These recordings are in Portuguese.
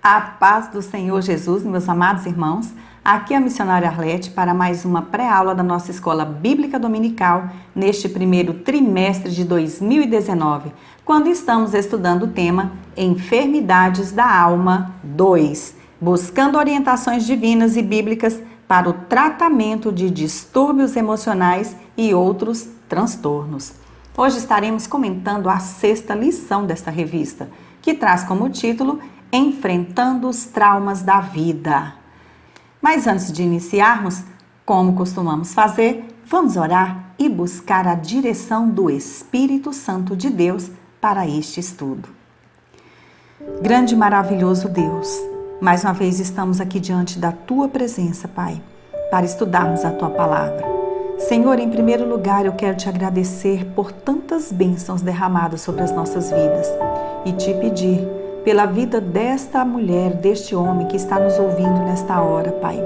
A paz do Senhor Jesus, meus amados irmãos. Aqui é a missionária Arlete para mais uma pré-aula da nossa Escola Bíblica Dominical neste primeiro trimestre de 2019, quando estamos estudando o tema Enfermidades da Alma 2, buscando orientações divinas e bíblicas para o tratamento de distúrbios emocionais e outros transtornos. Hoje estaremos comentando a 6ª lição desta revista, que traz como título Enfrentando os Traumas da Vida. Mas antes de iniciarmos, como costumamos fazer, vamos orar e buscar a direção do Espírito Santo de Deus para este estudo. Grande e maravilhoso Deus, mais uma vez estamos aqui diante da Tua presença, Pai, para estudarmos a Tua Palavra. Senhor, em primeiro lugar, eu quero Te agradecer por tantas bênçãos derramadas sobre as nossas vidas e Te pedir pela vida desta mulher, deste homem que está nos ouvindo nesta hora, Pai.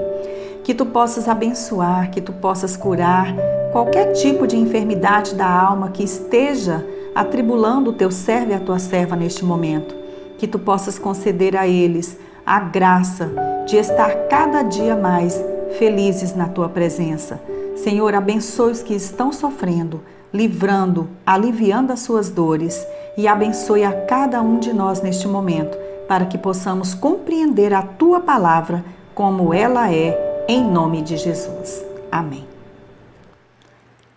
Que Tu possas abençoar, que Tu possas curar qualquer tipo de enfermidade da alma que esteja atribulando o Teu servo e a Tua serva neste momento. Que Tu possas conceder a eles a graça de estar cada dia mais felizes na Tua presença. Senhor, abençoe os que estão sofrendo, livrando, aliviando as suas dores e abençoe a cada um de nós neste momento, para que possamos compreender a Tua Palavra como ela é, em nome de Jesus. Amém.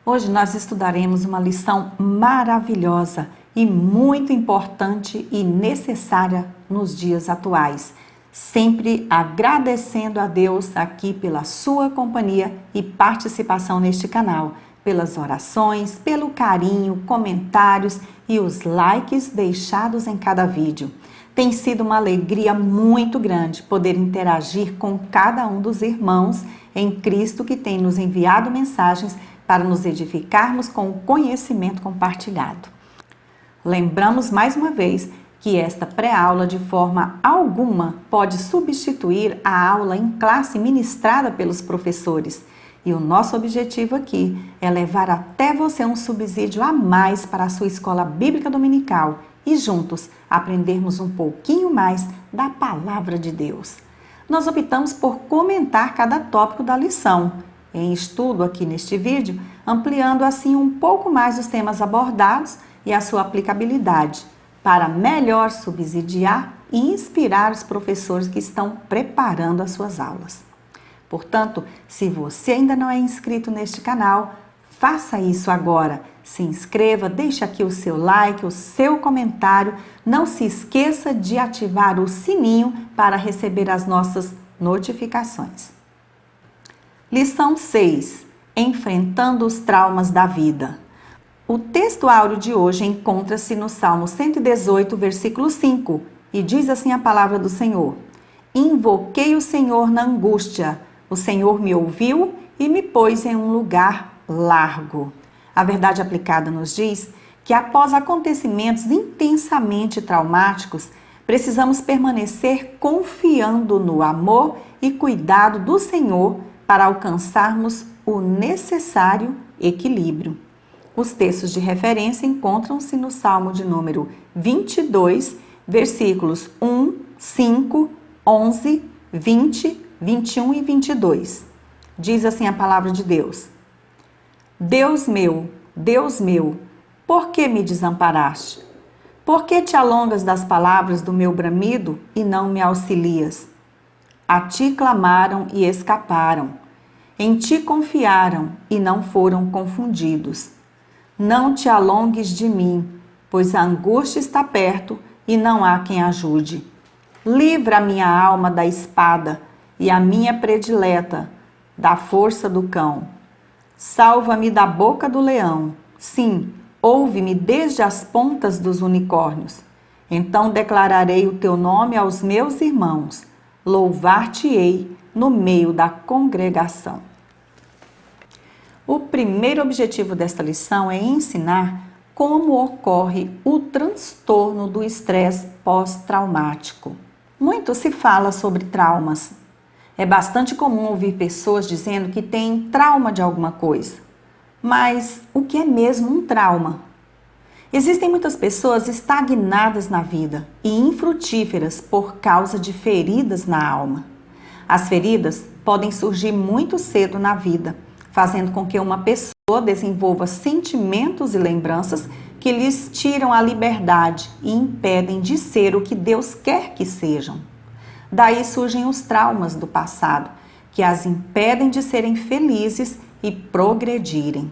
Hoje nós estudaremos uma lição maravilhosa e muito importante e necessária nos dias atuais, sempre agradecendo a Deus aqui pela sua companhia e participação neste canal, pelas orações, pelo carinho, comentários e os likes deixados em cada vídeo. Tem sido uma alegria muito grande poder interagir com cada um dos irmãos em Cristo que tem nos enviado mensagens para nos edificarmos com o conhecimento compartilhado. Lembramos mais uma vez que esta pré-aula de forma alguma pode substituir a aula em classe ministrada pelos professores. E o nosso objetivo aqui é levar até você um subsídio a mais para a sua escola bíblica dominical e juntos aprendermos um pouquinho mais da palavra de Deus. Nós optamos por comentar cada tópico da lição, em estudo aqui neste vídeo, ampliando assim um pouco mais os temas abordados e a sua aplicabilidade, para melhor subsidiar e inspirar os professores que estão preparando as suas aulas. Portanto, se você ainda não é inscrito neste canal, faça isso agora. Se inscreva, deixe aqui o seu like, o seu comentário. Não se esqueça de ativar o sininho para receber as nossas notificações. Lição 6. Enfrentando os traumas da vida. O texto áureo de hoje encontra-se no Salmo 118, versículo 5, e diz assim a palavra do Senhor: Invoquei o Senhor na angústia. O Senhor me ouviu e me pôs em um lugar largo. A verdade aplicada nos diz que após acontecimentos intensamente traumáticos, precisamos permanecer confiando no amor e cuidado do Senhor para alcançarmos o necessário equilíbrio. Os textos de referência encontram-se no Salmo de número 22, versículos 1, 5, 11, 20, 21 e 22. Diz assim a palavra de Deus: Deus meu, por que me desamparaste? Por que te alongas das palavras do meu bramido e não me auxilias? A ti clamaram e escaparam. Em ti confiaram e não foram confundidos. Não te alongues de mim, pois a angústia está perto e não há quem ajude. Livra a minha alma da espada e a minha predileta da força do cão. Salva-me da boca do leão. Sim, ouve-me desde as pontas dos unicórnios. Então declararei o teu nome aos meus irmãos. Louvar-te-ei no meio da congregação. O primeiro objetivo desta lição é ensinar como ocorre o transtorno do estresse pós-traumático. Muito se fala sobre traumas. É bastante comum ouvir pessoas dizendo que têm trauma de alguma coisa. Mas o que é mesmo um trauma? Existem muitas pessoas estagnadas na vida e infrutíferas por causa de feridas na alma. As feridas podem surgir muito cedo na vida, fazendo com que uma pessoa desenvolva sentimentos e lembranças que lhes tiram a liberdade e impedem de ser o que Deus quer que sejam. Daí surgem os traumas do passado, que as impedem de serem felizes e progredirem.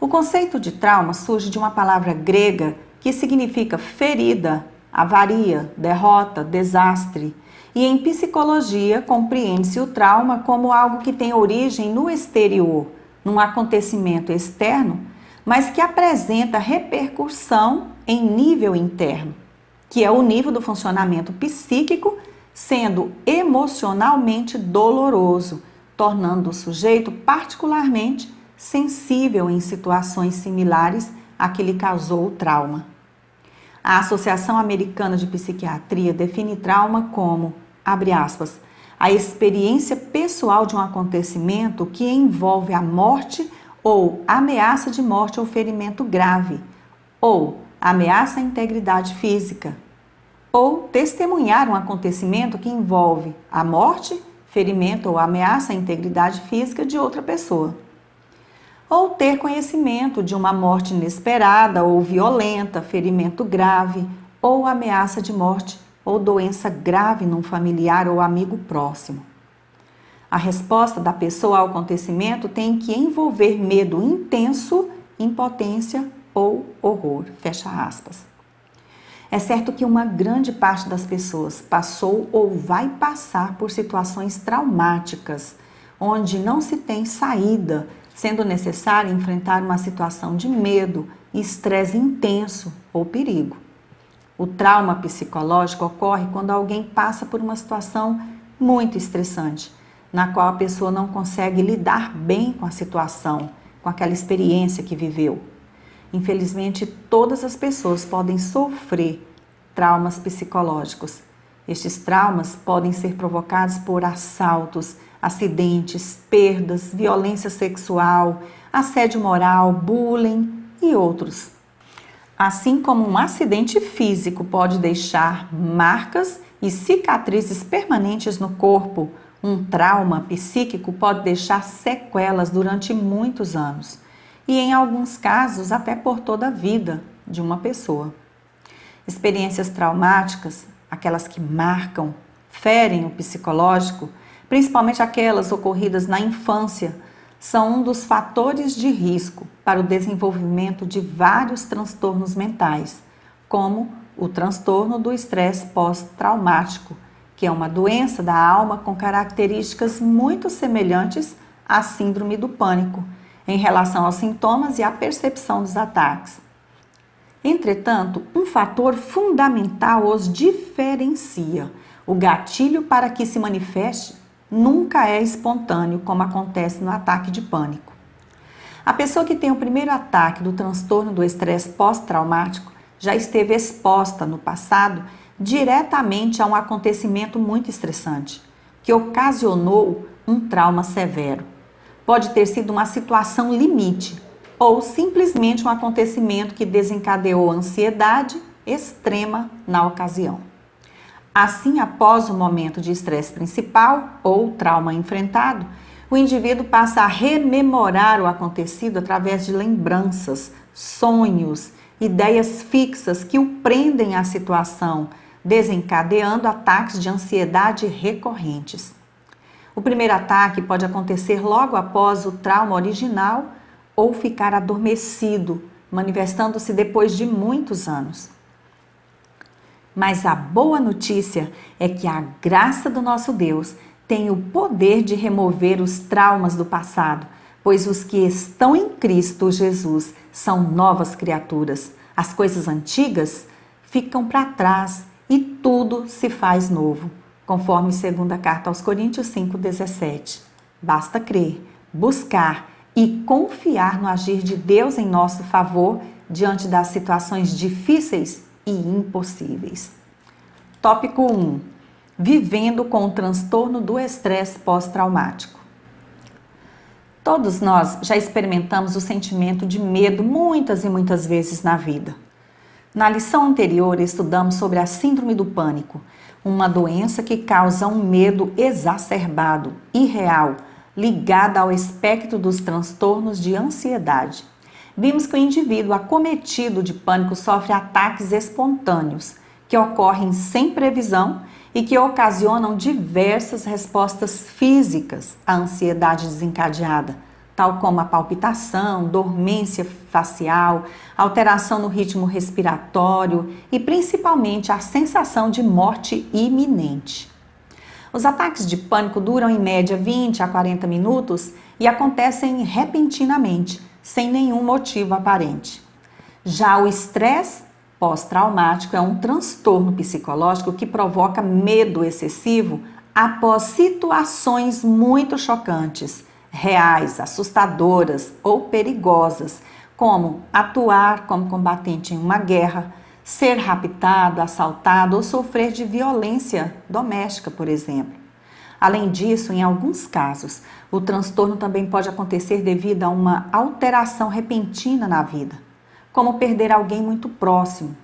O conceito de trauma surge de uma palavra grega que significa ferida, avaria, derrota, desastre. E em psicologia compreende-se o trauma como algo que tem origem no exterior, num acontecimento externo, mas que apresenta repercussão em nível interno, que é o nível do funcionamento psíquico, sendo emocionalmente doloroso, tornando o sujeito particularmente sensível em situações similares a que lhe causou o trauma. A Associação Americana de Psiquiatria define trauma como, abre aspas, a experiência pessoal de um acontecimento que envolve a morte ou ameaça de morte ou ferimento grave, ou ameaça à integridade física, ou testemunhar um acontecimento que envolve a morte, ferimento ou ameaça à integridade física de outra pessoa. Ou ter conhecimento de uma morte inesperada ou violenta, ferimento grave, ou ameaça de morte ou doença grave num familiar ou amigo próximo. A resposta da pessoa ao acontecimento tem que envolver medo intenso, impotência ou horror. Fecha aspas. É certo que uma grande parte das pessoas passou ou vai passar por situações traumáticas, onde não se tem saída, sendo necessário enfrentar uma situação de medo, estresse intenso ou perigo. O trauma psicológico ocorre quando alguém passa por uma situação muito estressante, na qual a pessoa não consegue lidar bem com a situação, com aquela experiência que viveu. Infelizmente, todas as pessoas podem sofrer traumas psicológicos. Estes traumas podem ser provocados por assaltos, acidentes, perdas, violência sexual, assédio moral, bullying e outros. Assim como um acidente físico pode deixar marcas e cicatrizes permanentes no corpo, um trauma psíquico pode deixar sequelas durante muitos anos e, em alguns casos, até por toda a vida de uma pessoa. Experiências traumáticas, aquelas que marcam, ferem o psicológico, principalmente aquelas ocorridas na infância, são um dos fatores de risco para o desenvolvimento de vários transtornos mentais, como o transtorno do estresse pós-traumático, que é uma doença da alma com características muito semelhantes à síndrome do pânico, em relação aos sintomas e à percepção dos ataques. Entretanto, um fator fundamental os diferencia. O gatilho para que se manifeste nunca é espontâneo, como acontece no ataque de pânico. A pessoa que tem o primeiro ataque do transtorno do estresse pós-traumático já esteve exposta no passado diretamente a um acontecimento muito estressante, que ocasionou um trauma severo. Pode ter sido uma situação limite ou simplesmente um acontecimento que desencadeou ansiedade extrema na ocasião. Assim, após o momento de estresse principal ou trauma enfrentado, o indivíduo passa a rememorar o acontecido através de lembranças, sonhos, ideias fixas que o prendem à situação, desencadeando ataques de ansiedade recorrentes. O primeiro ataque pode acontecer logo após o trauma original ou ficar adormecido, manifestando-se depois de muitos anos. Mas a boa notícia é que a graça do nosso Deus tem o poder de remover os traumas do passado, pois os que estão em Cristo Jesus são novas criaturas. As coisas antigas ficam para trás e tudo se faz novo, conforme 2ª carta aos Coríntios 5,17. Basta crer, buscar e confiar no agir de Deus em nosso favor diante das situações difíceis e impossíveis. Tópico 1. Vivendo com o transtorno do estresse pós-traumático. Todos nós já experimentamos o sentimento de medo muitas e muitas vezes na vida. Na lição anterior, estudamos sobre a síndrome do pânico, uma doença que causa um medo exacerbado, irreal, ligada ao espectro dos transtornos de ansiedade. Vimos que o indivíduo acometido de pânico sofre ataques espontâneos, que ocorrem sem previsão e que ocasionam diversas respostas físicas à ansiedade desencadeada, tal como a palpitação, dormência facial, alteração no ritmo respiratório e principalmente a sensação de morte iminente. Os ataques de pânico duram em média 20 a 40 minutos e acontecem repentinamente, sem nenhum motivo aparente. Já o estresse pós-traumático é um transtorno psicológico que provoca medo excessivo após situações muito chocantes, reais, assustadoras ou perigosas, como atuar como combatente em uma guerra, ser raptado, assaltado ou sofrer de violência doméstica, por exemplo. Além disso, em alguns casos, o transtorno também pode acontecer devido a uma alteração repentina na vida, como perder alguém muito próximo.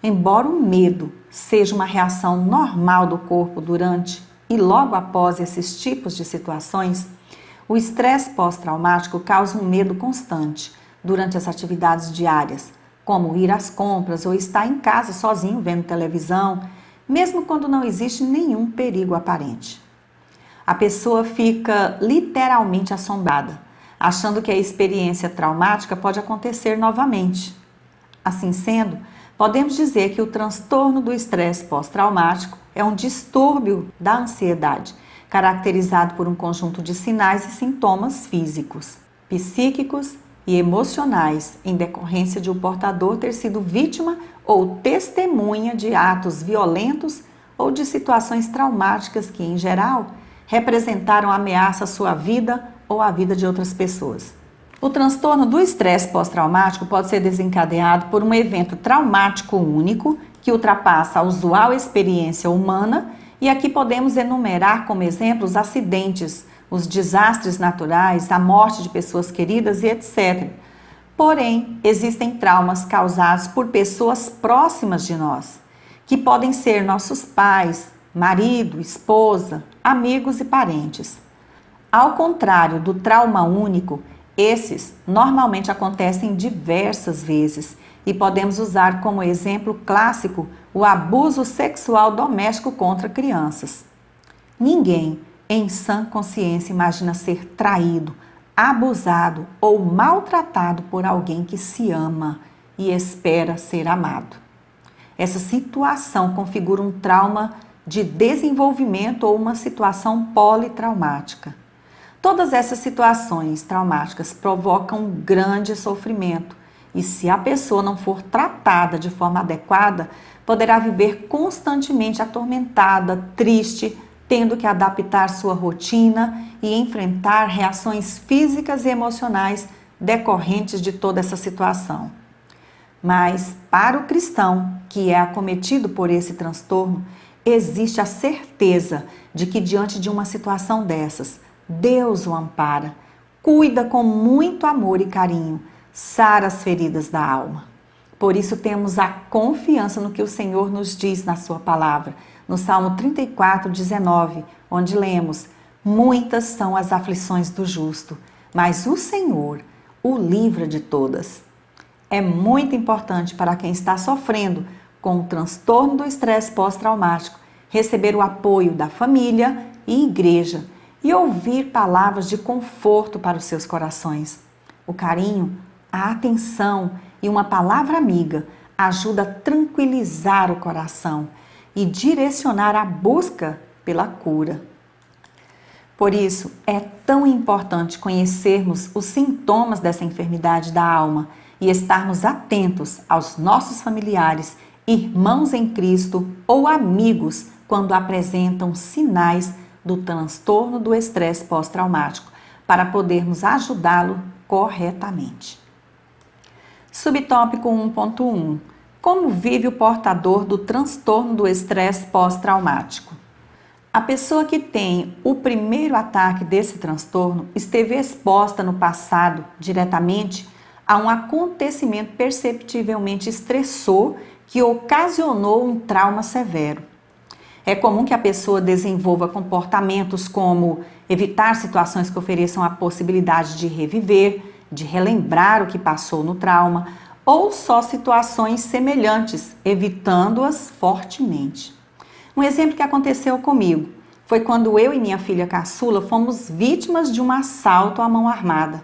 Embora o medo seja uma reação normal do corpo durante e logo após esses tipos de situações, o estresse pós-traumático causa um medo constante durante as atividades diárias, como ir às compras ou estar em casa sozinho vendo televisão, mesmo quando não existe nenhum perigo aparente. A pessoa fica literalmente assombrada, achando que a experiência traumática pode acontecer novamente. Assim sendo, podemos dizer que o transtorno do estresse pós-traumático é um distúrbio da ansiedade, caracterizado por um conjunto de sinais e sintomas físicos, psíquicos e emocionais em decorrência de o portador ter sido vítima ou testemunha de atos violentos ou de situações traumáticas que, em geral, representaram ameaça à sua vida ou à vida de outras pessoas. O transtorno do estresse pós-traumático pode ser desencadeado por um evento traumático único que ultrapassa a usual experiência humana, e aqui podemos enumerar como exemplo os acidentes, os desastres naturais, a morte de pessoas queridas e etc. Porém, existem traumas causados por pessoas próximas de nós, que podem ser nossos pais, marido, esposa, amigos e parentes. Ao contrário do trauma único, esses normalmente acontecem diversas vezes e podemos usar como exemplo clássico o abuso sexual doméstico contra crianças. Ninguém, em sã consciência, imagina ser traído, abusado ou maltratado por alguém que se ama e espera ser amado. Essa situação configura um trauma de desenvolvimento ou uma situação politraumática. Todas essas situações traumáticas provocam um grande sofrimento e, se a pessoa não for tratada de forma adequada, poderá viver constantemente atormentada, triste, tendo que adaptar sua rotina e enfrentar reações físicas e emocionais decorrentes de toda essa situação. Mas, para o cristão que é acometido por esse transtorno, existe a certeza de que, diante de uma situação dessas, Deus o ampara, cuida com muito amor e carinho, sara as feridas da alma. Por isso temos a confiança no que o Senhor nos diz na sua palavra, no Salmo 34, 19, onde lemos: muitas são as aflições do justo, mas o Senhor o livra de todas. É muito importante para quem está sofrendo com o transtorno do estresse pós-traumático receber o apoio da família e igreja e ouvir palavras de conforto para os seus corações. O carinho, a atenção e uma palavra amiga ajuda a tranquilizar o coração e direcionar a busca pela cura. Por isso, é tão importante conhecermos os sintomas dessa enfermidade da alma e estarmos atentos aos nossos familiares, irmãos em Cristo ou amigos quando apresentam sinais do transtorno do estresse pós-traumático, para podermos ajudá-lo corretamente. Subtópico 1.1. Como vive o portador do transtorno do estresse pós-traumático? A pessoa que tem o primeiro ataque desse transtorno esteve exposta no passado, diretamente, a um acontecimento perceptivelmente estressor que ocasionou um trauma severo. É comum que a pessoa desenvolva comportamentos como evitar situações que ofereçam a possibilidade de reviver, de relembrar o que passou no trauma, ou só situações semelhantes, evitando-as fortemente. Um exemplo que aconteceu comigo foi quando eu e minha filha caçula fomos vítimas de um assalto à mão armada.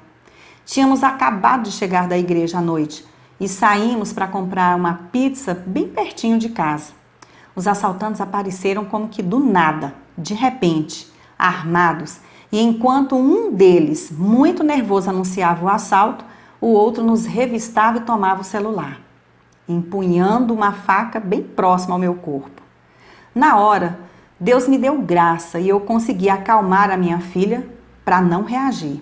Tínhamos acabado de chegar da igreja à noite e saímos para comprar uma pizza bem pertinho de casa. Os assaltantes apareceram como que do nada, de repente, armados, e enquanto um deles, muito nervoso, anunciava o assalto, o outro nos revistava e tomava o celular, empunhando uma faca bem próxima ao meu corpo. Na hora, Deus me deu graça e eu consegui acalmar a minha filha para não reagir.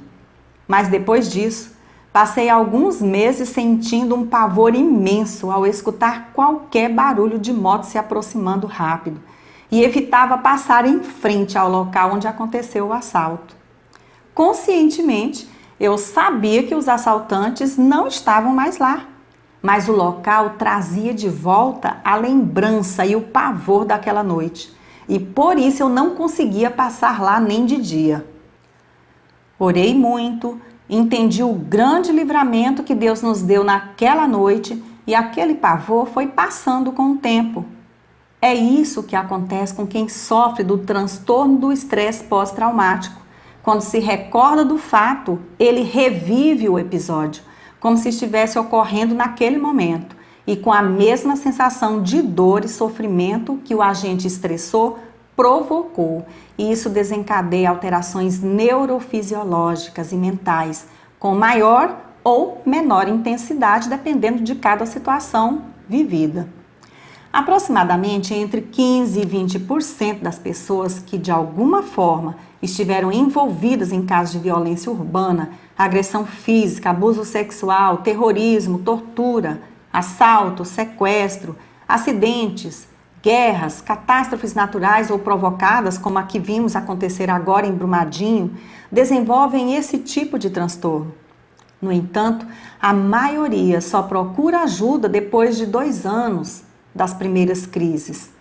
Mas depois disso, passei alguns meses sentindo um pavor imenso ao escutar qualquer barulho de moto se aproximando rápido e evitava passar em frente ao local onde aconteceu o assalto. Conscientemente, eu sabia que os assaltantes não estavam mais lá, mas o local trazia de volta a lembrança e o pavor daquela noite, e por isso eu não conseguia passar lá nem de dia. Orei muito, entendi o grande livramento que Deus nos deu naquela noite e aquele pavor foi passando com o tempo. É isso que acontece com quem sofre do transtorno do estresse pós-traumático. Quando se recorda do fato, ele revive o episódio, como se estivesse ocorrendo naquele momento e com a mesma sensação de dor e sofrimento que o agente estressor provocou, e isso desencadeia alterações neurofisiológicas e mentais, com maior ou menor intensidade, dependendo de cada situação vivida. Aproximadamente entre 15% e 20% das pessoas que de alguma forma estiveram envolvidas em casos de violência urbana, agressão física, abuso sexual, terrorismo, tortura, assalto, sequestro, acidentes, guerras, catástrofes naturais ou provocadas, como a que vimos acontecer agora em Brumadinho, desenvolvem esse tipo de transtorno. No entanto, a maioria só procura ajuda depois de 2 anos das primeiras crises.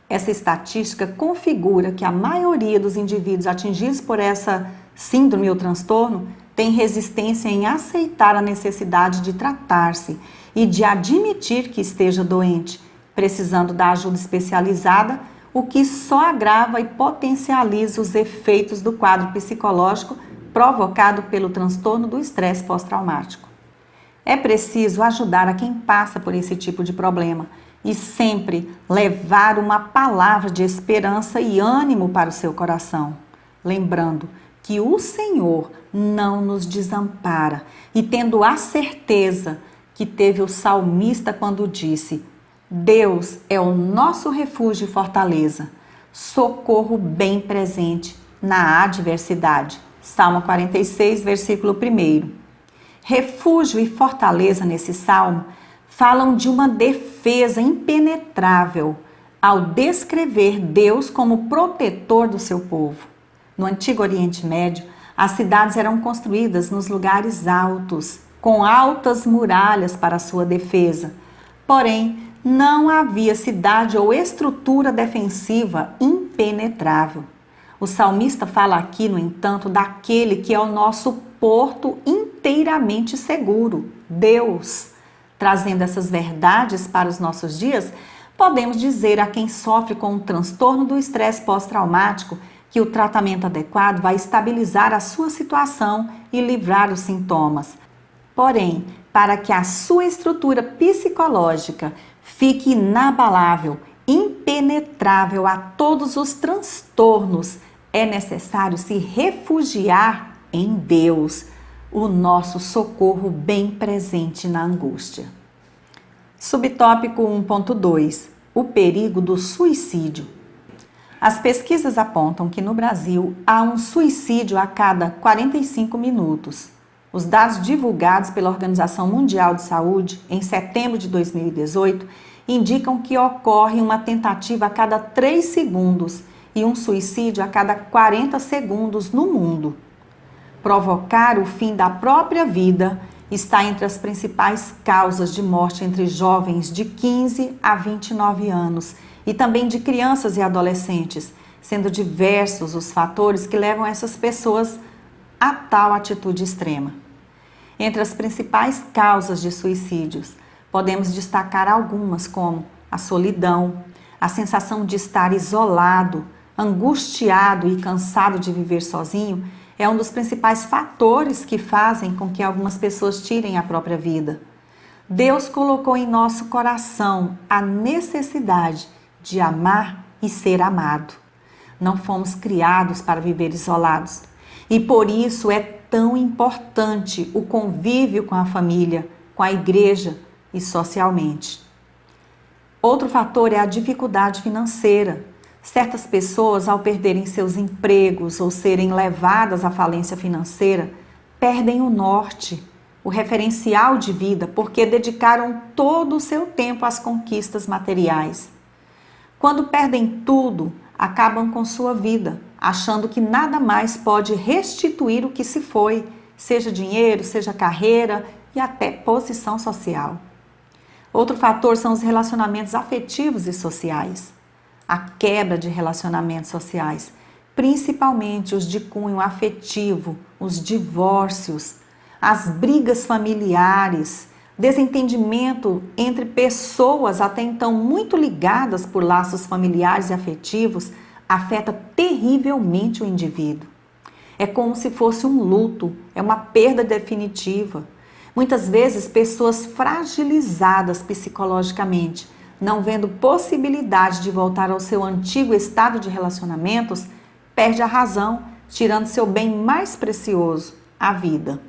Essa estatística configura que a maioria dos indivíduos atingidos por essa síndrome ou transtorno tem resistência em aceitar a necessidade de tratar-se e de admitir que esteja doente, precisando da ajuda especializada, o que só agrava e potencializa os efeitos do quadro psicológico provocado pelo transtorno do estresse pós-traumático. É preciso ajudar a quem passa por esse tipo de problema e sempre levar uma palavra de esperança e ânimo para o seu coração, lembrando que o Senhor não nos desampara e tendo a certeza que teve o salmista quando disse: Deus é o nosso refúgio e fortaleza, socorro bem presente na adversidade. Salmo 46, versículo 1. Refúgio e fortaleza nesse salmo falam de uma defesa impenetrável ao descrever Deus como protetor do seu povo. No Antigo Oriente Médio, as cidades eram construídas nos lugares altos, com altas muralhas para sua defesa. Porém, não havia cidade ou estrutura defensiva impenetrável. O salmista fala aqui, no entanto, daquele que é o nosso porto inteiramente seguro, Deus. Trazendo essas verdades para os nossos dias, podemos dizer a quem sofre com o transtorno do estresse pós-traumático que o tratamento adequado vai estabilizar a sua situação e livrar os sintomas. Porém, para que a sua estrutura psicológica fique inabalável, impenetrável a todos os transtornos, é necessário se refugiar em Deus, o nosso socorro bem presente na angústia. Subtópico 1.2: o perigo do suicídio. As pesquisas apontam que no Brasil há um suicídio a cada 45 minutos. Os dados divulgados pela Organização Mundial de Saúde em setembro de 2018 indicam que ocorre uma tentativa a cada 3 segundos e um suicídio a cada 40 segundos no mundo. Provocar o fim da própria vida está entre as principais causas de morte entre jovens de 15 a 29 anos e também de crianças e adolescentes, sendo diversos os fatores que levam essas pessoas a tal atitude extrema. Entre as principais causas de suicídios, podemos destacar algumas como a solidão, a sensação de estar isolado, angustiado e cansado de viver sozinho, é um dos principais fatores que fazem com que algumas pessoas tirem a própria vida. Deus colocou em nosso coração a necessidade de amar e ser amado. Não fomos criados para viver isolados. E por isso é tão importante o convívio com a família, com a igreja e socialmente. Outro fator é a dificuldade financeira. Certas pessoas, ao perderem seus empregos ou serem levadas à falência financeira, perdem o norte, o referencial de vida, porque dedicaram todo o seu tempo às conquistas materiais. Quando perdem tudo, acabam com sua vida, achando que nada mais pode restituir o que se foi, seja dinheiro, seja carreira e até posição social. Outro fator são os relacionamentos afetivos e sociais. A quebra de relacionamentos sociais, principalmente os de cunho afetivo, os divórcios, as brigas familiares, desentendimento entre pessoas até então muito ligadas por laços familiares e afetivos, afeta terrivelmente o indivíduo. É como se fosse um luto, é uma perda definitiva. Muitas vezes, pessoas fragilizadas psicologicamente, não vendo possibilidade de voltar ao seu antigo estado de relacionamentos, perde a razão, tirando seu bem mais precioso, a vida.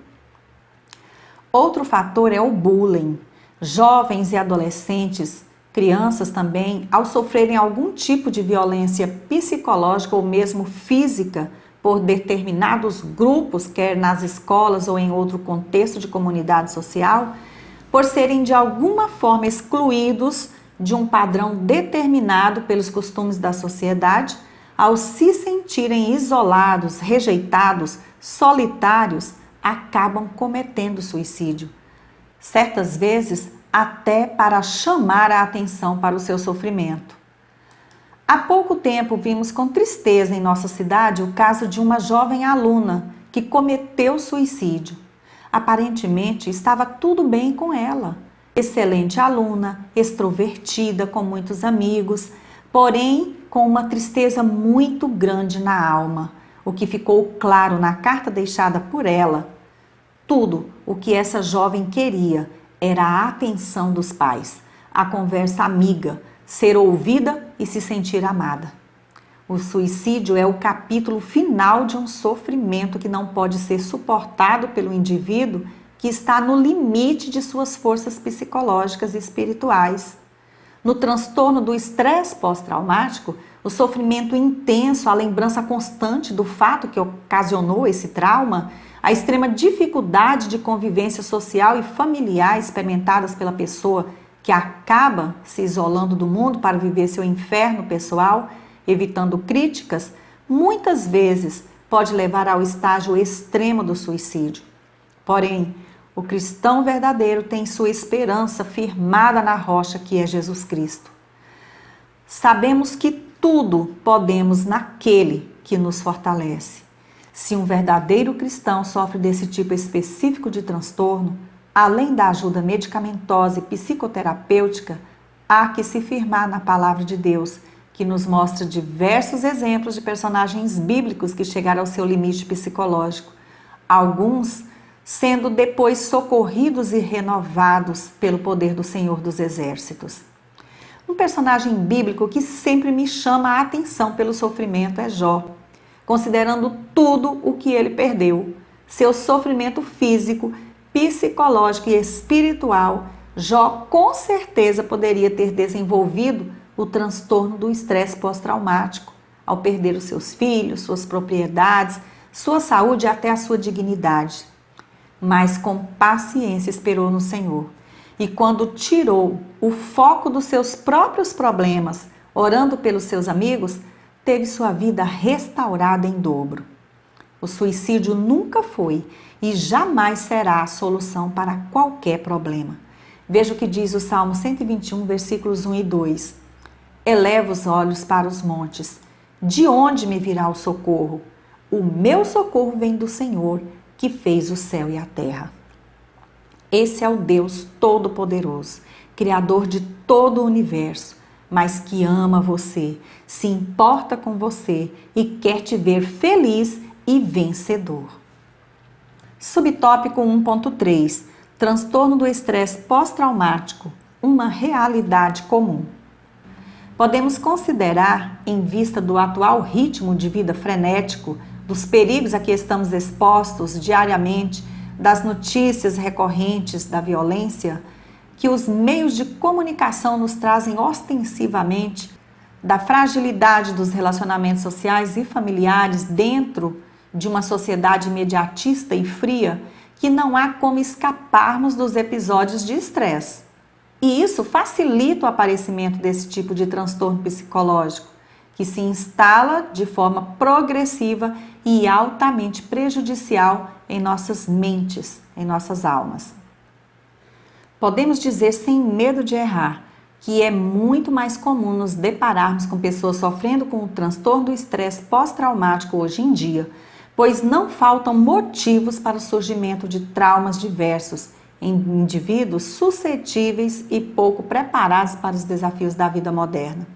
Outro fator é o bullying. Jovens e adolescentes, crianças também, ao sofrerem algum tipo de violência psicológica ou mesmo física por determinados grupos, quer nas escolas ou em outro contexto de comunidade social, por serem de alguma forma excluídos de um padrão determinado pelos costumes da sociedade, ao se sentirem isolados, rejeitados, solitários, acabam cometendo suicídio. Certas vezes, até para chamar a atenção para o seu sofrimento. Há pouco tempo vimos com tristeza em nossa cidade o caso de uma jovem aluna que cometeu suicídio. Aparentemente, estava tudo bem com ela. Excelente aluna, extrovertida, com muitos amigos, porém com uma tristeza muito grande na alma. O que ficou claro na carta deixada por ela, tudo o que essa jovem queria era a atenção dos pais, a conversa amiga, ser ouvida e se sentir amada. O suicídio é o capítulo final de um sofrimento que não pode ser suportado pelo indivíduo que está no limite de suas forças psicológicas e espirituais. No transtorno do estresse pós-traumático, o sofrimento intenso, a lembrança constante do fato que ocasionou esse trauma, a extrema dificuldade de convivência social e familiar experimentadas pela pessoa que acaba se isolando do mundo para viver seu inferno pessoal, evitando críticas, muitas vezes pode levar ao estágio extremo do suicídio. Porém, o cristão verdadeiro tem sua esperança firmada na rocha que é Jesus Cristo. Sabemos que tudo podemos naquele que nos fortalece. Se um verdadeiro cristão sofre desse tipo específico de transtorno, além da ajuda medicamentosa e psicoterapêutica, há que se firmar na palavra de Deus, que nos mostra diversos exemplos de personagens bíblicos que chegaram ao seu limite psicológico. Alguns sendo depois socorridos e renovados pelo poder do Senhor dos Exércitos. Um personagem bíblico que sempre me chama a atenção pelo sofrimento é Jó. Considerando tudo o que ele perdeu, seu sofrimento físico, psicológico e espiritual, Jó com certeza poderia ter desenvolvido o transtorno do estresse pós-traumático, ao perder os seus filhos, suas propriedades, sua saúde e até a sua dignidade. Mas com paciência esperou no Senhor. E quando tirou o foco dos seus próprios problemas, orando pelos seus amigos, teve sua vida restaurada em dobro. O suicídio nunca foi e jamais será a solução para qualquer problema. Veja o que diz o Salmo 121, versículos 1 e 2. Eleva os olhos para os montes. De onde me virá o socorro? O meu socorro vem do Senhor, que fez o céu e a terra. Esse é o Deus Todo-Poderoso, Criador de todo o universo, mas que ama você, se importa com você e quer te ver feliz e vencedor. Subtópico 1.3. Transtorno do estresse pós-traumático, uma realidade comum. Podemos considerar, em vista do atual ritmo de vida frenético, dos perigos a que estamos expostos diariamente, das notícias recorrentes da violência, que os meios de comunicação nos trazem ostensivamente, da fragilidade dos relacionamentos sociais e familiares dentro de uma sociedade imediatista e fria, que não há como escaparmos dos episódios de estresse. E isso facilita o aparecimento desse tipo de transtorno psicológico, que se instala de forma progressiva e altamente prejudicial em nossas mentes, em nossas almas. Podemos dizer sem medo de errar que é muito mais comum nos depararmos com pessoas sofrendo com o transtorno do estresse pós-traumático hoje em dia, pois não faltam motivos para o surgimento de traumas diversos em indivíduos suscetíveis e pouco preparados para os desafios da vida moderna.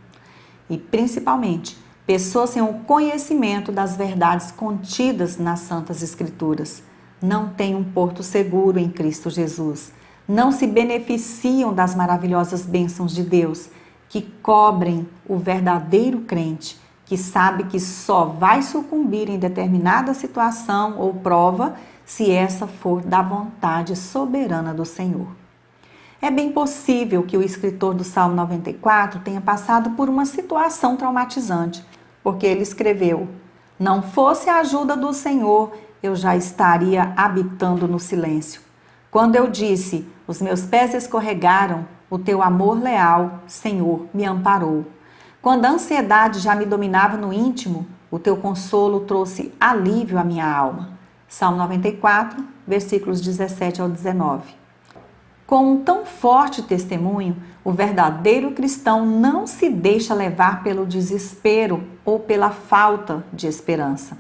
E, principalmente, pessoas sem o conhecimento das verdades contidas nas Santas Escrituras. Não têm um porto seguro em Cristo Jesus. Não se beneficiam das maravilhosas bênçãos de Deus, que cobrem o verdadeiro crente, que sabe que só vai sucumbir em determinada situação ou prova se essa for da vontade soberana do Senhor. É bem possível que o escritor do Salmo 94 tenha passado por uma situação traumatizante, porque ele escreveu: não fosse a ajuda do Senhor, eu já estaria habitando no silêncio. Quando eu disse, os meus pés escorregaram, o teu amor leal, Senhor, me amparou. Quando a ansiedade já me dominava no íntimo, o teu consolo trouxe alívio à minha alma. Salmo 94, versículos 17 ao 19. Com um tão forte testemunho, o verdadeiro cristão não se deixa levar pelo desespero ou pela falta de esperança.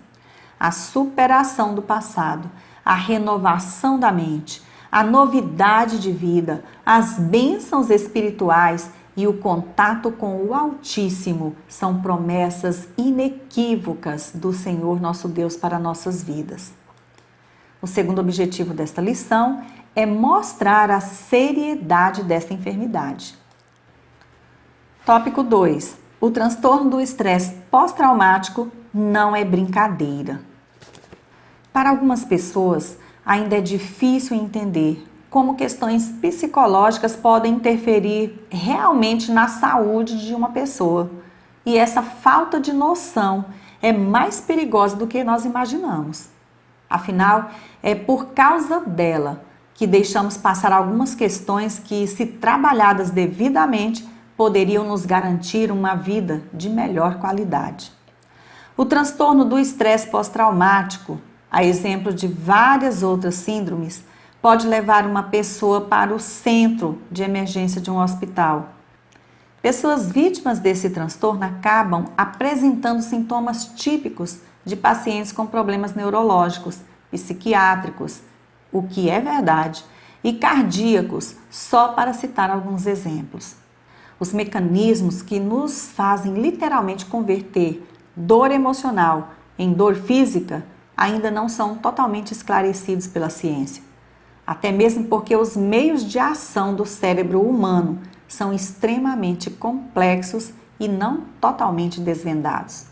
A superação do passado, a renovação da mente, a novidade de vida, as bênçãos espirituais e o contato com o Altíssimo são promessas inequívocas do Senhor nosso Deus para nossas vidas. O segundo objetivo desta lição é mostrar a seriedade desta enfermidade. Tópico 2. O transtorno do estresse pós-traumático não é brincadeira. Para algumas pessoas, ainda é difícil entender como questões psicológicas podem interferir realmente na saúde de uma pessoa. E essa falta de noção é mais perigosa do que nós imaginamos. Afinal, é por causa dela que deixamos passar algumas questões que, se trabalhadas devidamente, poderiam nos garantir uma vida de melhor qualidade. O transtorno do estresse pós-traumático, a exemplo de várias outras síndromes, pode levar uma pessoa para o centro de emergência de um hospital. Pessoas vítimas desse transtorno acabam apresentando sintomas típicos de pacientes com problemas neurológicos, psiquiátricos, o que é verdade, e cardíacos, só para citar alguns exemplos. Os mecanismos que nos fazem literalmente converter dor emocional em dor física ainda não são totalmente esclarecidos pela ciência. Até mesmo porque os meios de ação do cérebro humano são extremamente complexos e não totalmente desvendados.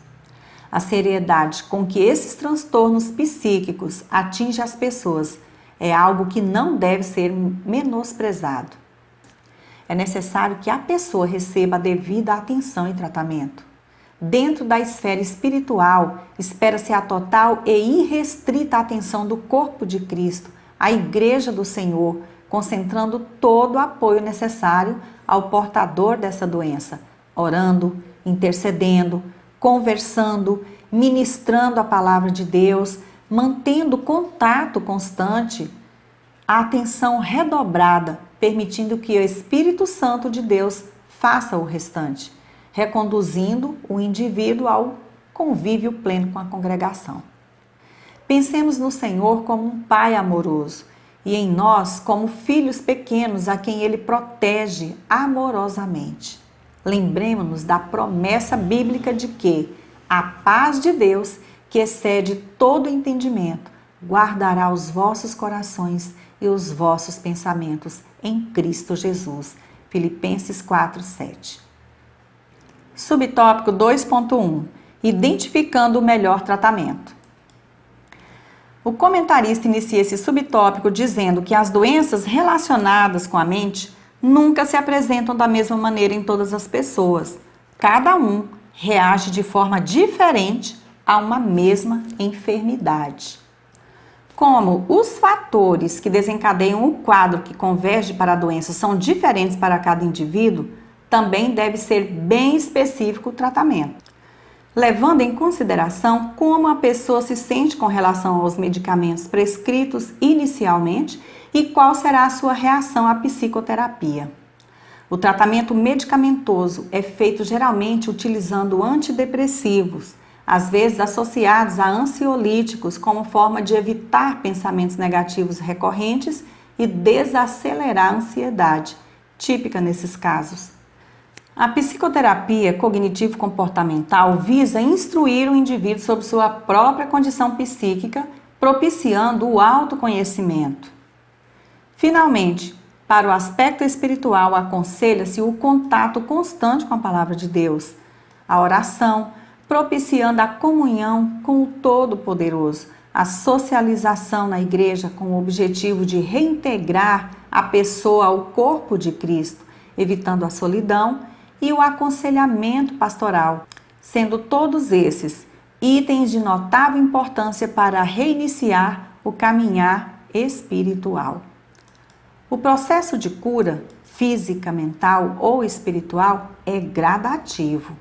A seriedade com que esses transtornos psíquicos atingem as pessoas é algo que não deve ser menosprezado. É necessário que a pessoa receba a devida atenção e tratamento. Dentro da esfera espiritual, espera-se a total e irrestrita atenção do corpo de Cristo, a Igreja do Senhor, concentrando todo o apoio necessário ao portador dessa doença, orando, intercedendo, conversando, ministrando a palavra de Deus, mantendo contato constante, a atenção redobrada, permitindo que o Espírito Santo de Deus faça o restante, reconduzindo o indivíduo ao convívio pleno com a congregação. Pensemos no Senhor como um Pai amoroso e em nós como filhos pequenos a quem Ele protege amorosamente. Lembremos-nos da promessa bíblica de que a paz de Deus, que excede todo entendimento, guardará os vossos corações e os vossos pensamentos em Cristo Jesus. Filipenses 4:7. Subtópico 2.1. Identificando o melhor tratamento. O comentarista inicia esse subtópico dizendo que as doenças relacionadas com a mente nunca se apresentam da mesma maneira em todas as pessoas. Cada um reage de forma diferente a uma mesma enfermidade. Como os fatores que desencadeiam o quadro que converge para a doença são diferentes para cada indivíduo, também deve ser bem específico o tratamento, levando em consideração como a pessoa se sente com relação aos medicamentos prescritos inicialmente e qual será a sua reação à psicoterapia. O tratamento medicamentoso é feito geralmente utilizando antidepressivos, às vezes associados a ansiolíticos, como forma de evitar pensamentos negativos recorrentes e desacelerar a ansiedade, típica nesses casos. A psicoterapia cognitivo-comportamental visa instruir o indivíduo sobre sua própria condição psíquica, propiciando o autoconhecimento. Finalmente, para o aspecto espiritual, aconselha-se o contato constante com a palavra de Deus, a oração, propiciando a comunhão com o Todo-Poderoso, a socialização na igreja com o objetivo de reintegrar a pessoa ao corpo de Cristo, evitando a solidão, e o aconselhamento pastoral, sendo todos esses itens de notável importância para reiniciar o caminhar espiritual. O processo de cura, física, mental ou espiritual, é gradativo,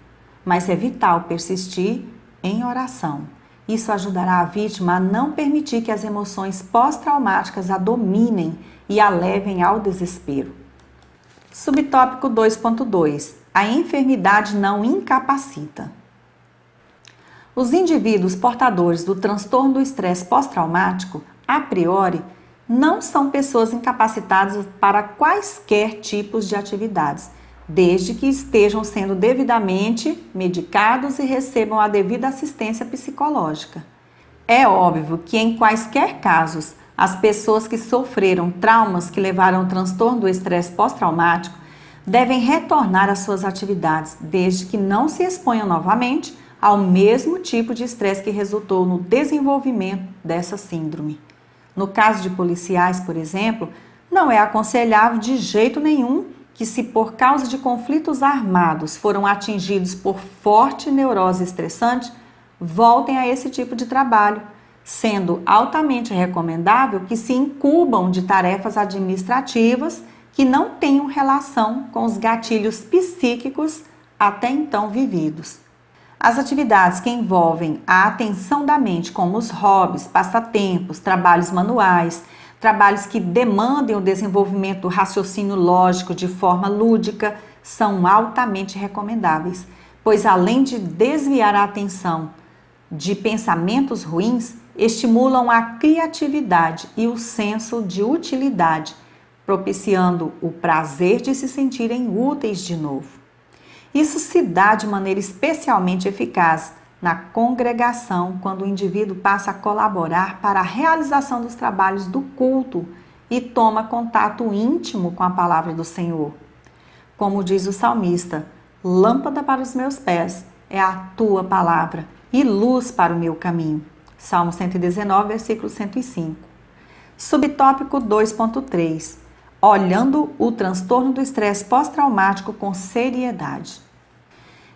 mas é vital persistir em oração. Isso ajudará a vítima a não permitir que as emoções pós-traumáticas a dominem e a levem ao desespero. Subtópico 2.2. A enfermidade não incapacita. Os indivíduos portadores do transtorno do estresse pós-traumático, a priori, não são pessoas incapacitadas para quaisquer tipos de atividades, desde que estejam sendo devidamente medicados e recebam a devida assistência psicológica. É óbvio que em quaisquer casos, as pessoas que sofreram traumas que levaram ao transtorno do estresse pós-traumático devem retornar às suas atividades, desde que não se exponham novamente ao mesmo tipo de estresse que resultou no desenvolvimento dessa síndrome. No caso de policiais, por exemplo, não é aconselhável de jeito nenhum que, se por causa de conflitos armados foram atingidos por forte neurose estressante, voltem a esse tipo de trabalho, sendo altamente recomendável que se incumbam de tarefas administrativas que não tenham relação com os gatilhos psíquicos até então vividos. As atividades que envolvem a atenção da mente, como os hobbies, passatempos, trabalhos manuais, trabalhos que demandem o desenvolvimento do raciocínio lógico de forma lúdica, são altamente recomendáveis, pois além de desviar a atenção de pensamentos ruins, estimulam a criatividade e o senso de utilidade, propiciando o prazer de se sentirem úteis de novo. Isso se dá de maneira especialmente eficaz na congregação, quando o indivíduo passa a colaborar para a realização dos trabalhos do culto e toma contato íntimo com a palavra do Senhor. Como diz o salmista, lâmpada para os meus pés é a tua palavra e luz para o meu caminho. Salmo 119, versículo 105. Subtópico 2.3. Olhando o transtorno do estresse pós-traumático com seriedade.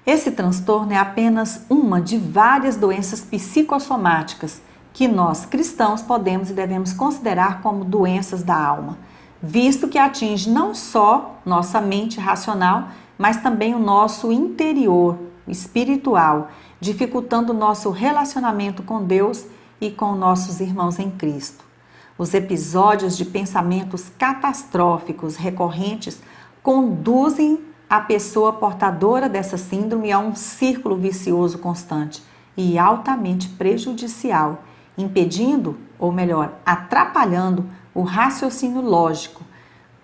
Esse transtorno é apenas uma de várias doenças psicossomáticas que nós, cristãos, podemos e devemos considerar como doenças da alma, visto que atinge não só nossa mente racional, mas também o nosso interior, o espiritual, dificultando o nosso relacionamento com Deus e com nossos irmãos em Cristo. Os episódios de pensamentos catastróficos recorrentes conduzem a pessoa portadora dessa síndrome a um círculo vicioso constante e altamente prejudicial, impedindo, ou melhor, atrapalhando o raciocínio lógico,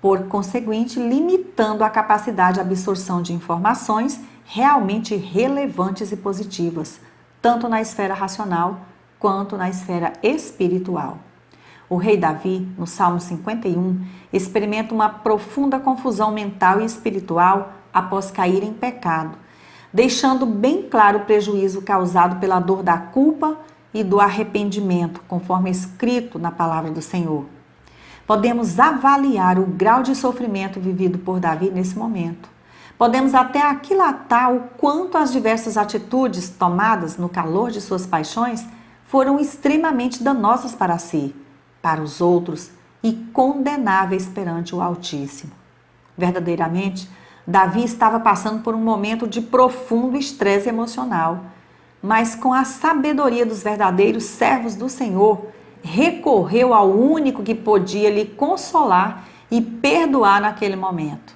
por conseguinte, limitando a capacidade de absorção de informações realmente relevantes e positivas, tanto na esfera racional quanto na esfera espiritual. O rei Davi, no Salmo 51, experimenta uma profunda confusão mental e espiritual após cair em pecado, deixando bem claro o prejuízo causado pela dor da culpa e do arrependimento, conforme escrito na palavra do Senhor. Podemos avaliar o grau de sofrimento vivido por Davi nesse momento. Podemos até aquilatar o quanto as diversas atitudes tomadas no calor de suas paixões foram extremamente danosas para si, para os outros e condenáveis perante o Altíssimo. Verdadeiramente, Davi estava passando por um momento de profundo estresse emocional, mas com a sabedoria dos verdadeiros servos do Senhor, recorreu ao único que podia lhe consolar e perdoar naquele momento.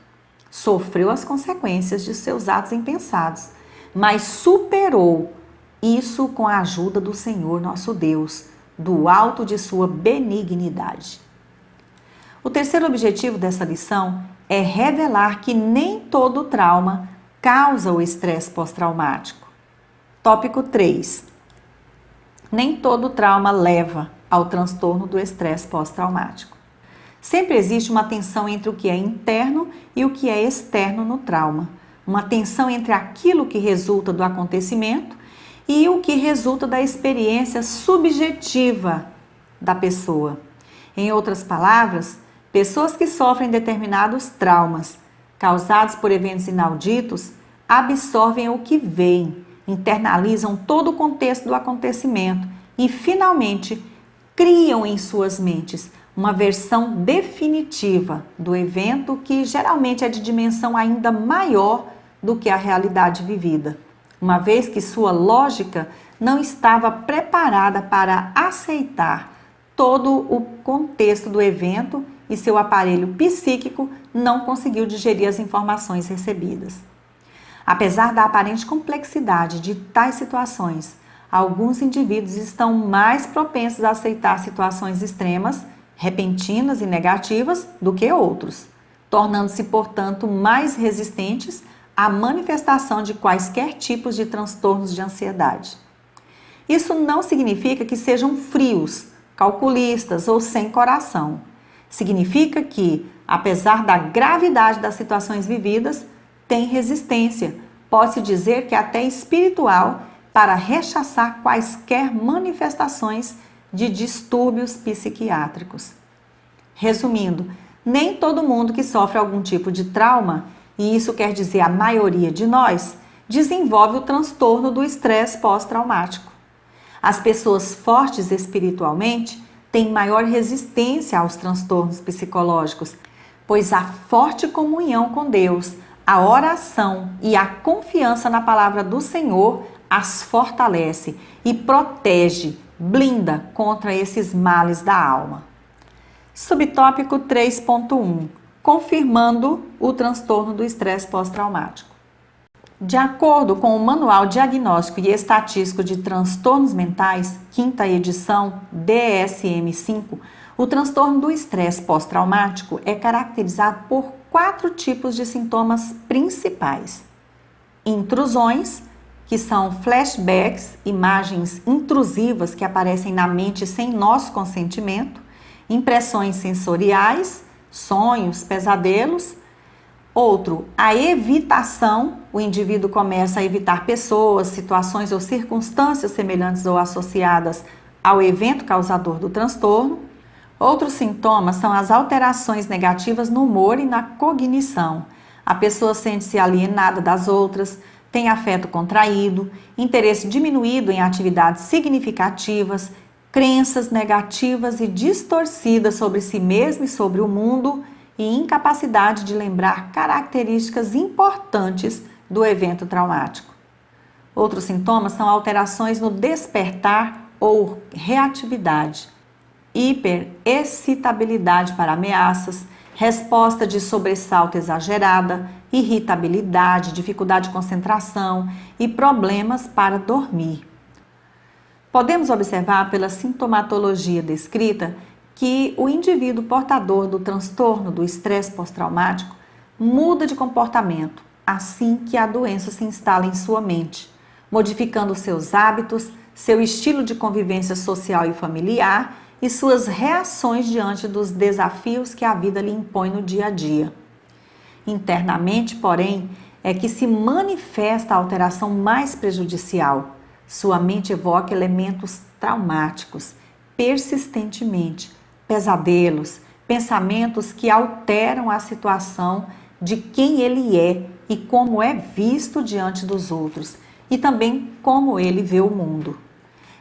Sofreu as consequências de seus atos impensados, mas superou isso com a ajuda do Senhor nosso Deus, do alto de sua benignidade. O terceiro objetivo dessa lição é revelar que nem todo trauma causa o estresse pós-traumático. Tópico 3. Nem todo trauma leva ao transtorno do estresse pós-traumático. Sempre existe uma tensão entre o que é interno e o que é externo no trauma. Uma tensão entre aquilo que resulta do acontecimento e o que resulta da experiência subjetiva da pessoa. Em outras palavras, pessoas que sofrem determinados traumas causados por eventos inauditos absorvem o que veem, internalizam todo o contexto do acontecimento e, finalmente, criam em suas mentes uma versão definitiva do evento que geralmente é de dimensão ainda maior do que a realidade vivida, uma vez que sua lógica não estava preparada para aceitar todo o contexto do evento e seu aparelho psíquico não conseguiu digerir as informações recebidas. Apesar da aparente complexidade de tais situações, alguns indivíduos estão mais propensos a aceitar situações extremas, repentinas e negativas do que outros, tornando-se, portanto, mais resistentes à manifestação de quaisquer tipos de transtornos de ansiedade. Isso não significa que sejam frios, calculistas ou sem coração. Significa que, apesar da gravidade das situações vividas, tem resistência, pode-se dizer que até espiritual, para rechaçar quaisquer manifestações de distúrbios psiquiátricos. Resumindo, nem todo mundo que sofre algum tipo de trauma, e isso quer dizer a maioria de nós, desenvolve o transtorno do estresse pós-traumático. As pessoas fortes espiritualmente têm maior resistência aos transtornos psicológicos, pois a forte comunhão com Deus, a oração e a confiança na palavra do Senhor as fortalece e protege, blinda contra esses males da alma. Subtópico 3.1. Confirmando o transtorno do estresse pós-traumático. De acordo com o Manual Diagnóstico e Estatístico de Transtornos Mentais, 5ª edição, DSM-5, o transtorno do estresse pós-traumático é caracterizado por 4 tipos de sintomas principais. Intrusões, que são flashbacks, imagens intrusivas que aparecem na mente sem nosso consentimento, impressões sensoriais, sonhos, pesadelos. Outro, a evitação, o indivíduo começa a evitar pessoas, situações ou circunstâncias semelhantes ou associadas ao evento causador do transtorno. Outros sintomas são as alterações negativas no humor e na cognição. A pessoa sente-se alienada das outras, tem afeto contraído, interesse diminuído em atividades significativas, crenças negativas e distorcidas sobre si mesmo e sobre o mundo e incapacidade de lembrar características importantes do evento traumático. Outros sintomas são alterações no despertar ou reatividade, hiperexcitabilidade para ameaças, resposta de sobressalto exagerada, irritabilidade, dificuldade de concentração e problemas para dormir. Podemos observar pela sintomatologia descrita que o indivíduo portador do transtorno do estresse pós-traumático muda de comportamento assim que a doença se instala em sua mente, modificando seus hábitos, seu estilo de convivência social e familiar e suas reações diante dos desafios que a vida lhe impõe no dia a dia. Internamente, porém, é que se manifesta a alteração mais prejudicial. Sua mente evoca elementos traumáticos, persistentemente, pesadelos, pensamentos que alteram a situação de quem ele é e como é visto diante dos outros, e também como ele vê o mundo.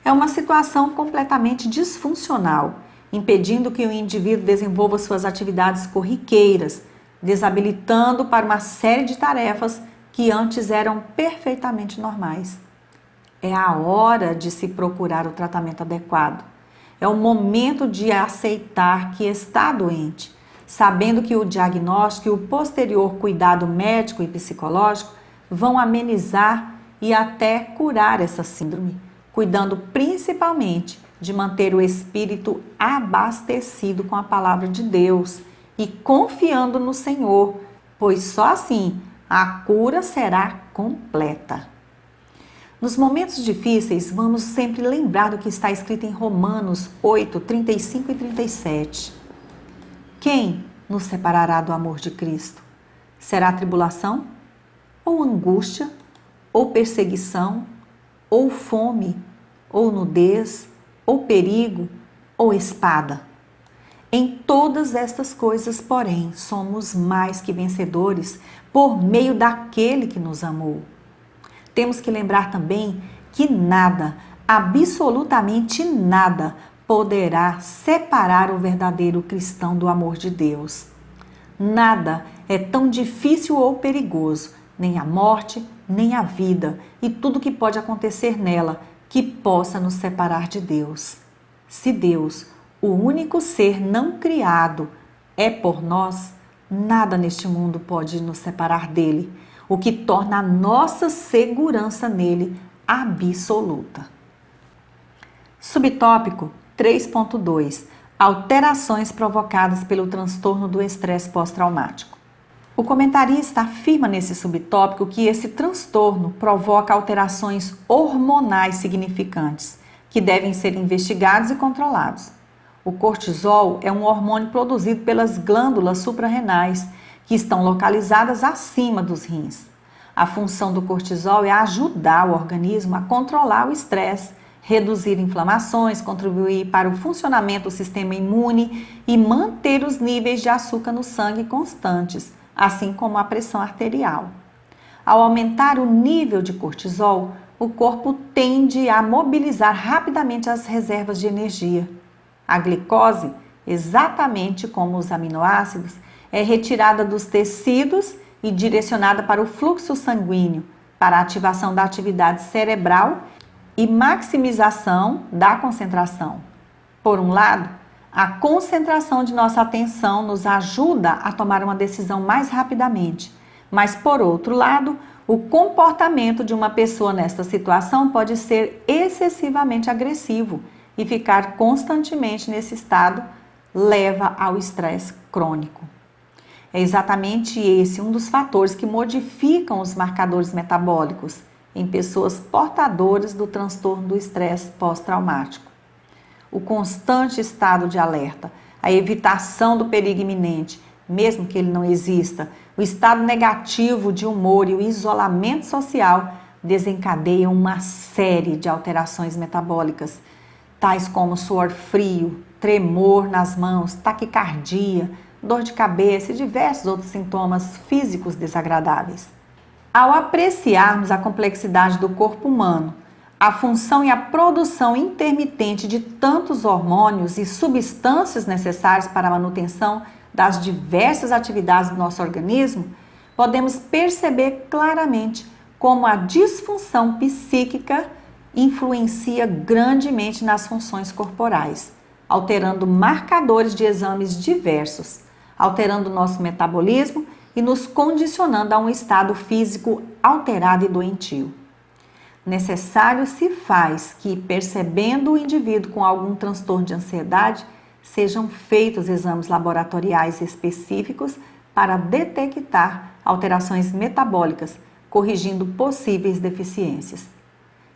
É uma situação completamente disfuncional, impedindo que o indivíduo desenvolva suas atividades corriqueiras, desabilitando para uma série de tarefas que antes eram perfeitamente normais. É a hora de se procurar o tratamento adequado. É o momento de aceitar que está doente, sabendo que o diagnóstico e o posterior cuidado médico e psicológico vão amenizar e até curar essa síndrome, cuidando principalmente de manter o espírito abastecido com a palavra de Deus e confiando no Senhor, pois só assim a cura será completa. Nos momentos difíceis, vamos sempre lembrar do que está escrito em Romanos 8, 35 e 37. Quem nos separará do amor de Cristo? Será tribulação? Ou angústia? Ou perseguição? Ou fome? Ou nudez? Ou perigo? Ou espada? Em todas estas coisas, porém, somos mais que vencedores por meio daquele que nos amou. Temos que lembrar também que nada, absolutamente nada, poderá separar o verdadeiro cristão do amor de Deus. Nada é tão difícil ou perigoso, nem a morte, nem a vida e tudo que pode acontecer nela que possa nos separar de Deus. Se Deus, o único ser não criado, é por nós, nada neste mundo pode nos separar dele, o que torna a nossa segurança nele absoluta. Subtópico 3.2. Alterações provocadas pelo transtorno do estresse pós-traumático. O comentarista afirma nesse subtópico que esse transtorno provoca alterações hormonais significantes, que devem ser investigados e controlados. O cortisol é um hormônio produzido pelas glândulas suprarrenais, que estão localizadas acima dos rins. A função do cortisol é ajudar o organismo a controlar o estresse, reduzir inflamações, contribuir para o funcionamento do sistema imune e manter os níveis de açúcar no sangue constantes, assim como a pressão arterial. Ao aumentar o nível de cortisol, o corpo tende a mobilizar rapidamente as reservas de energia. A glicose, exatamente como os aminoácidos, é retirada dos tecidos e direcionada para o fluxo sanguíneo, para a ativação da atividade cerebral e maximização da concentração. Por um lado, a concentração de nossa atenção nos ajuda a tomar uma decisão mais rapidamente, mas por outro lado, o comportamento de uma pessoa nesta situação pode ser excessivamente agressivo e ficar constantemente nesse estado leva ao estresse crônico. É exatamente esse um dos fatores que modificam os marcadores metabólicos em pessoas portadoras do transtorno do estresse pós-traumático. O constante estado de alerta, a evitação do perigo iminente, mesmo que ele não exista, o estado negativo de humor e o isolamento social desencadeiam uma série de alterações metabólicas, tais como suor frio, tremor nas mãos, taquicardia, dor de cabeça e diversos outros sintomas físicos desagradáveis. Ao apreciarmos a complexidade do corpo humano, a função e a produção intermitente de tantos hormônios e substâncias necessárias para a manutenção das diversas atividades do nosso organismo, podemos perceber claramente como a disfunção psíquica influencia grandemente nas funções corporais, alterando marcadores de exames diversos, alterando nosso metabolismo e nos condicionando a um estado físico alterado e doentio. Necessário se faz que, percebendo o indivíduo com algum transtorno de ansiedade, sejam feitos exames laboratoriais específicos para detectar alterações metabólicas, corrigindo possíveis deficiências.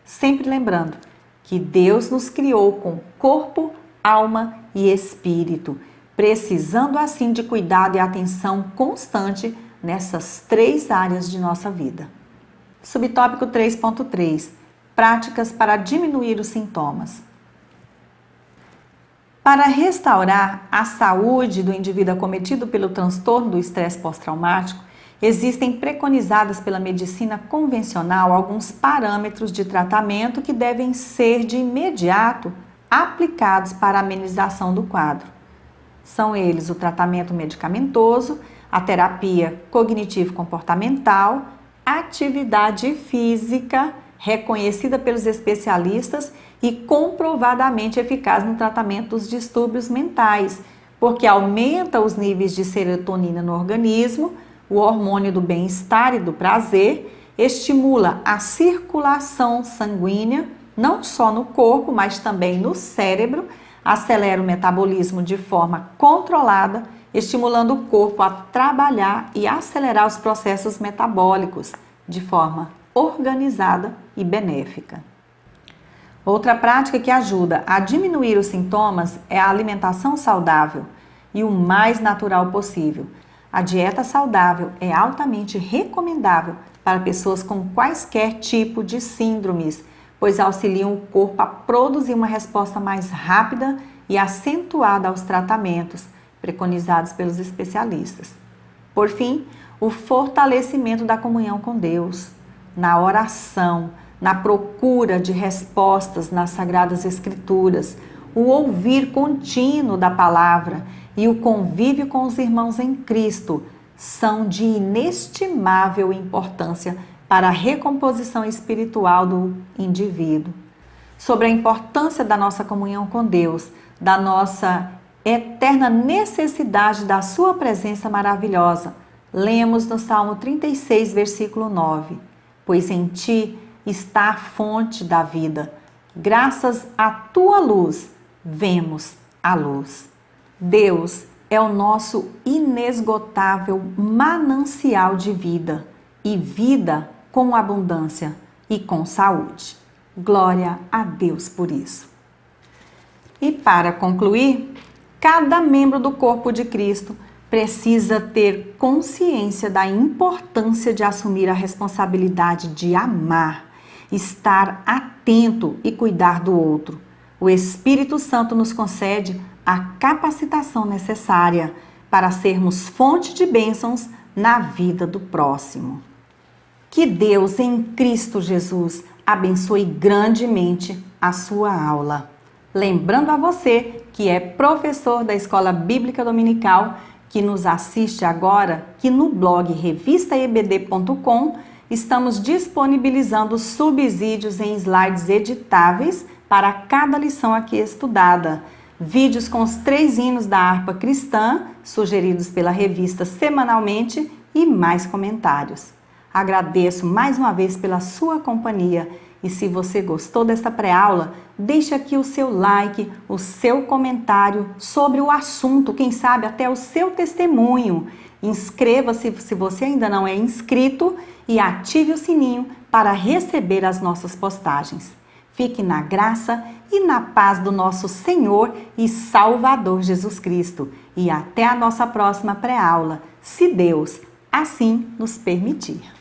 Sempre lembrando que Deus nos criou com corpo, alma e espírito, precisando assim de cuidado e atenção constante nessas 3 áreas de nossa vida. Subtópico 3.3. Práticas para diminuir os sintomas. Para restaurar a saúde do indivíduo acometido pelo transtorno do estresse pós-traumático, existem preconizadas pela medicina convencional alguns parâmetros de tratamento que devem ser de imediato aplicados para a amenização do quadro. São eles o tratamento medicamentoso, a terapia cognitivo-comportamental, atividade física, reconhecida pelos especialistas e comprovadamente eficaz no tratamento dos distúrbios mentais, porque aumenta os níveis de serotonina no organismo, o hormônio do bem-estar e do prazer, estimula a circulação sanguínea, não só no corpo, mas também no cérebro, acelera o metabolismo de forma controlada, estimulando o corpo a trabalhar e acelerar os processos metabólicos de forma organizada e benéfica. Outra prática que ajuda a diminuir os sintomas é a alimentação saudável e o mais natural possível. A dieta saudável é altamente recomendável para pessoas com quaisquer tipo de síndromes, pois auxiliam o corpo a produzir uma resposta mais rápida e acentuada aos tratamentos preconizados pelos especialistas. Por fim, o fortalecimento da comunhão com Deus, na oração, na procura de respostas nas Sagradas Escrituras, o ouvir contínuo da palavra e o convívio com os irmãos em Cristo são de inestimável importância para a recomposição espiritual do indivíduo. Sobre a importância da nossa comunhão com Deus, da nossa eterna necessidade da sua presença maravilhosa, lemos no Salmo 36, versículo 9: pois em ti está a fonte da vida, graças à tua luz vemos a luz. Deus é o nosso inesgotável manancial de vida, e vida com abundância e com saúde. Glória a Deus por isso. E para concluir, cada membro do corpo de Cristo precisa ter consciência da importância de assumir a responsabilidade de amar, estar atento e cuidar do outro. O Espírito Santo nos concede a capacitação necessária para sermos fonte de bênçãos na vida do próximo. Que Deus em Cristo Jesus abençoe grandemente a sua aula. Lembrando a você que é professor da Escola Bíblica Dominical, que nos assiste agora, que no blog revistaebd.com estamos disponibilizando subsídios em slides editáveis para cada lição aqui estudada. Vídeos com os 3 hinos da harpa cristã, sugeridos pela revista semanalmente, e mais comentários. Agradeço mais uma vez pela sua companhia e se você gostou desta pré-aula, deixe aqui o seu like, o seu comentário sobre o assunto, quem sabe até o seu testemunho. Inscreva-se se você ainda não é inscrito e ative o sininho para receber as nossas postagens. Fique na graça e na paz do nosso Senhor e Salvador Jesus Cristo. E até a nossa próxima pré-aula, se Deus assim nos permitir.